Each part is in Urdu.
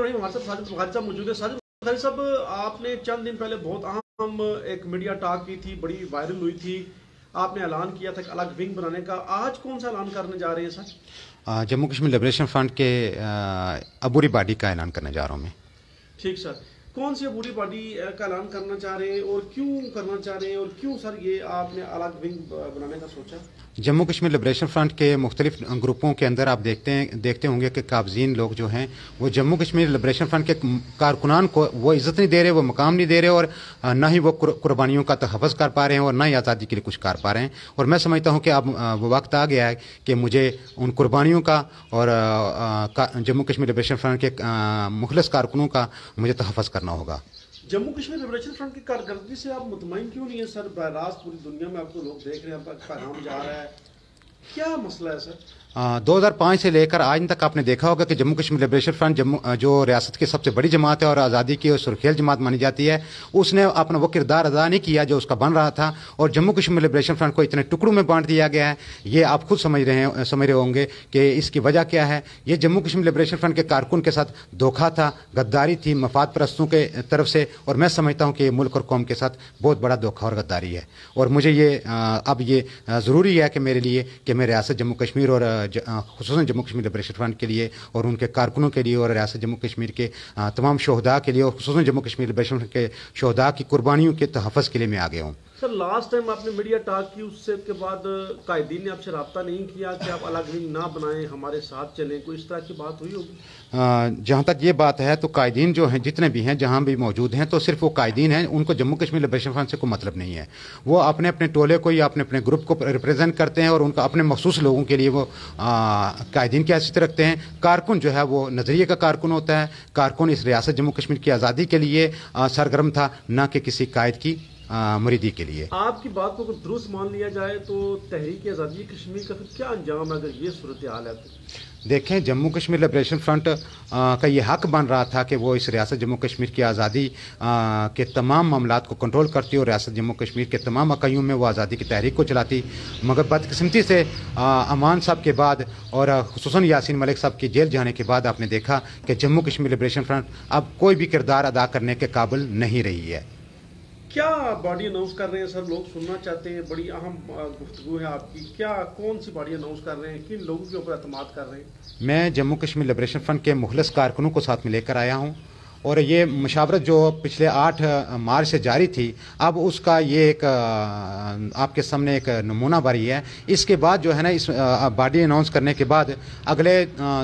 رہے ہیں ہمارے ساتھ ساجد بخاری صاحب موجود ہے. ساجد بخاری صاحب, آپ نے چند دن پہلے بہت اہم ایک میڈیا ٹاک کی تھی, بڑی وائرل ہوئی تھی, آپ نے اعلان کیا تھا کہ الگ ونگ بنانے کا. آج کون سا اعلان کرنے جا رہے ہیں سر؟ جموں کشمیر لبریشن فرنٹ کے عبوری باڈی کا اعلان کرنے جا رہا ہوں میں. ٹھیک سر, کون سی عبوری باڈی کا اعلان کرنا چاہ رہے ہیں اور کیوں کرنا چاہ رہے ہیں, اور کیوں سر یہ آپ نے الگ ونگ بنانے کا سوچا؟ جموں کشمیر لبریشن فرنٹ کے مختلف گروپوں کے اندر آپ دیکھتے ہوں گے کہ قابضین لوگ جو ہیں وہ جموں کشمیر لبریشن فرنٹ کے کارکنان کو وہ عزت نہیں دے رہے, وہ مقام نہیں دے رہے, اور نہ ہی وہ قربانیوں کا تحفظ کر پا رہے ہیں اور نہ ہی آزادی کے لیے کچھ کر پا رہے ہیں. اور میں سمجھتا ہوں کہ اب وہ وقت آ گیا ہے کہ مجھے ان قربانیوں کا اور جموں کشمیر لبریشن فرنٹ کے مخلص کارکنوں کا مجھے تحفظ کرنا ہوگا. جموں کشمیر لبریشن فرنٹ کی کارکردگی سے آپ مطمئن کیوں نہیں ہیں سر؟ براہ راست پوری دنیا میں آپ کو لوگ دیکھ رہے ہیں, آپ کا پیغام جا رہا ہے, کیا مسئلہ ہے سر؟ 2005 سے لے کر آج تک آپ نے دیکھا ہوگا کہ جموں کشمیر لبریشن فرنٹ جو ریاست کی سب سے بڑی جماعت ہے اور آزادی کی سرخیل جماعت مانی جاتی ہے, اس نے اپنا وہ کردار ادا نہیں کیا جو اس کا بن رہا تھا, اور جموں کشمیر لبریشن فرنٹ کو اتنے ٹکڑوں میں بانٹ دیا گیا ہے. یہ آپ خود سمجھ رہے ہوں گے کہ اس کی وجہ کیا ہے. یہ جموں کشمیر لبریشن فرنٹ کے کارکن کے ساتھ دھوکہ تھا, غداری تھی مفاد پرستوں کے طرف سے, اور میں سمجھتا ہوں کہ یہ ملک اور قوم کے ساتھ بہت بڑا دھوکہ اور غداری ہے. اور مجھے اب یہ ضروری ہے کہ میرے لیے کہ میں ریاست جموں کشمیر اور خصوصاً جموں کشمیر لبریشن فرنٹ کے لیے اور ان کے کارکنوں کے لیے اور ریاست جموں کشمیر کے تمام شہداء کے لیے اور خصوصاً جموں کشمیر لبریشن فرنٹ کے شہداء کی قربانیوں کے تحفظ کے لیے میں آ گیا ہوں. سر لاسٹ ٹائم آپ نے میڈیا ٹاک کی, اس سے کے بعد قائدین نے آپ سے رابطہ نہیں کیا کہ آپ الگ ونگ نہ بنائیں, ہمارے ساتھ چلیں, کوئی اس طرح کی بات ہوئی ہوگی؟ جہاں تک یہ بات ہے تو قائدین جو ہیں جتنے بھی ہیں جہاں بھی موجود ہیں تو صرف وہ قائدین ہیں, ان کو جموں کشمیر لبریشن فرنٹ سے کوئی مطلب نہیں ہے. وہ اپنے اپنے ٹولے کو یا اپنے اپنے گروپ کو ریپرزینٹ کرتے ہیں اور ان کا اپنے مخصوص لوگوں کے لیے وہ قائدین کی حیثیت رکھتے ہیں. کارکن جو ہے وہ نظریے کا کارکن ہوتا ہے. کارکن اس ریاست جموں کشمیر کی آزادی کے لیے سرگرم تھا, نہ کہ کسی قائد کی مریدی کے لیے. آپ کی بات کو اگر درست مان لیا جائے تو تحریک آزادی کشمیر کا پھر کیا انجام ہے اگر یہ صورتحال ہے تو؟ دیکھیں, جموں کشمیر لبریشن فرنٹ کا یہ حق بن رہا تھا کہ وہ اس ریاست جموں کشمیر کی آزادی کے تمام معاملات کو کنٹرول کرتی اور ریاست جموں کشمیر کے تمام اکائیوں میں وہ آزادی کی تحریک کو چلاتی. مگر بدقسمتی سے امان صاحب کے بعد اور خصوصاً یاسین ملک صاحب کی جیل جانے کے بعد آپ نے دیکھا کہ جموں کشمیر لبریشن فرنٹ اب کوئی بھی کردار ادا کرنے کے قابل نہیں رہی ہے. کیا باڈی اناؤنس کر رہے ہیں سر؟ لوگ سننا چاہتے ہیں, بڑی اہم گفتگو ہے آپ کی. کیا کون سی باڈی اناؤنس کر رہے ہیں, کن لوگوں کے اوپر اعتماد کر رہے ہیں؟ میں جموں کشمیر لبریشن فرنٹ کے مخلص کارکنوں کو ساتھ میں لے کر آیا ہوں, اور یہ مشاورت جو پچھلے 8 مارچ سے جاری تھی, اب اس کا یہ ایک آپ کے سامنے ایک نمونہ باری ہے. اس کے بعد جو ہے نا, اس باڈی اناؤنس کرنے کے بعد اگلے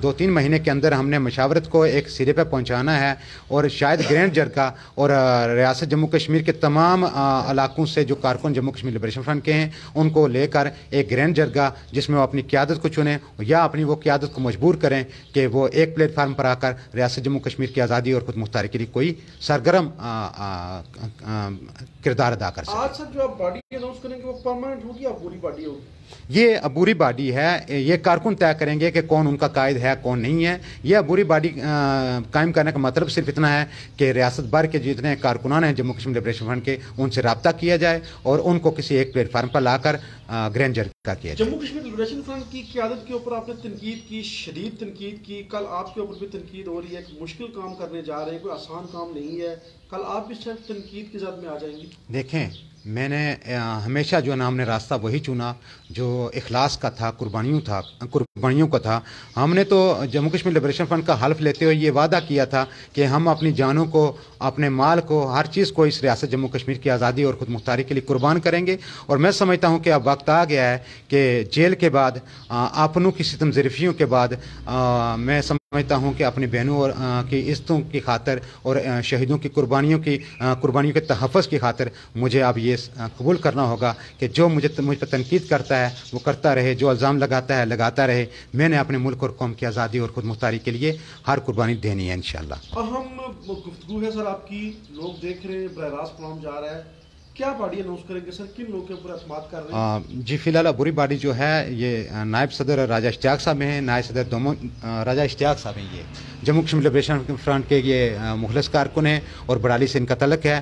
2-3 مہینے کے اندر ہم نے مشاورت کو ایک سرے پہ پہنچانا ہے, اور شاید گرینڈ جرگہ اور ریاست جموں کشمیر کے تمام علاقوں سے جو کارکن جموں کشمیر لبریشن فرنٹ کے ہیں ان کو لے کر ایک گرینڈ جرگہ جس میں وہ اپنی قیادت کو چنیں یا اپنی وہ قیادت کو مجبور کریں کہ وہ ایک پلیٹ فارم پر آ کر ریاست جموں کشمیر کی آزادی اور خود مختاری کے لیے کوئی سرگرم کردار ادا کر سکے. آج سر جو آپ باڈی اناؤنس کریں گے وہ پرماننٹ ہوگی یا پوری باڈی ہوگی؟ یہ عبوری باڈی ہے, یہ کارکن طے کریں گے کہ کون ان کا قائد ہے کون نہیں ہے. یہ عبوری باڈی قائم کرنے کا مطلب صرف اتنا ہے کہ ریاست بھر کے جتنے کارکنان ہیں جموں کشمیر لبریشن فرنٹ کے, ان سے رابطہ کیا جائے اور ان کو کسی ایک پلیٹ فارم پر لا کر گرینڈ جرگہ کیا جائے. جموں کشمیر لبریشن فرنٹ کی قیادت کے اوپر آپ نے تنقید کی, شدید تنقید کی. کل آپ کے اوپر بھی تنقید ہو رہی ہے, ایک مشکل کام کرنے جا رہے ہیں, کوئی آسان کام نہیں ہے. کل آپ بھی صرف تنقید کی زد میں آ جائیں گے. دیکھیں, میں نے ہمیشہ جو نام نے راستہ وہی چنا جو اخلاص کا تھا, قربانیوں کا تھا. ہم نے تو جموں کشمیر لبریشن فرنٹ کا حلف لیتے ہوئے یہ وعدہ کیا تھا کہ ہم اپنی جانوں کو, اپنے مال کو, ہر چیز کو اس ریاست جموں کشمیر کی آزادی اور خود مختاری کے لیے قربان کریں گے. اور میں سمجھتا ہوں کہ اب وقت آ گیا ہے کہ جیل کے بعد, اپنوں کی ستم ظرفیوں کے بعد, میں سمجھتا ہوں کہ اپنی بہنوں کی عزتوں کی خاطر اور شہیدوں کی قربانیوں کے تحفظ کی خاطر مجھے اب یہ قبول کرنا ہوگا کہ جو مجھ پر تنقید کرتا ہے وہ کرتا رہے, جو الزام لگاتا رہے. میں نے اپنے ملک اور قوم کی آزادی اور خود مختاری کے لیے ہر قربانی دینی ہے انشاءاللہ. اہم گفتگو ہے سر آپ کی, لوگ دیکھ رہے ہیں, براہ راست پروگرام جا رہا ہے. کیا باڈی اناؤنس کریں گے سر, کن لوگوں کے اوپر اعتماد کر رہے ہیں؟ جی فی الحال عبوری باڈی جو ہے یہ نائب صدر راجہ اشتیاق صاحب ہیں, نائب صدر راجہ اشتیاق صاحب ہیں. یہ جموں کشمیر لبریشن فرنٹ کے یہ مخلص کارکن ہیں اور بڑالی سے ان کا تعلق ہے.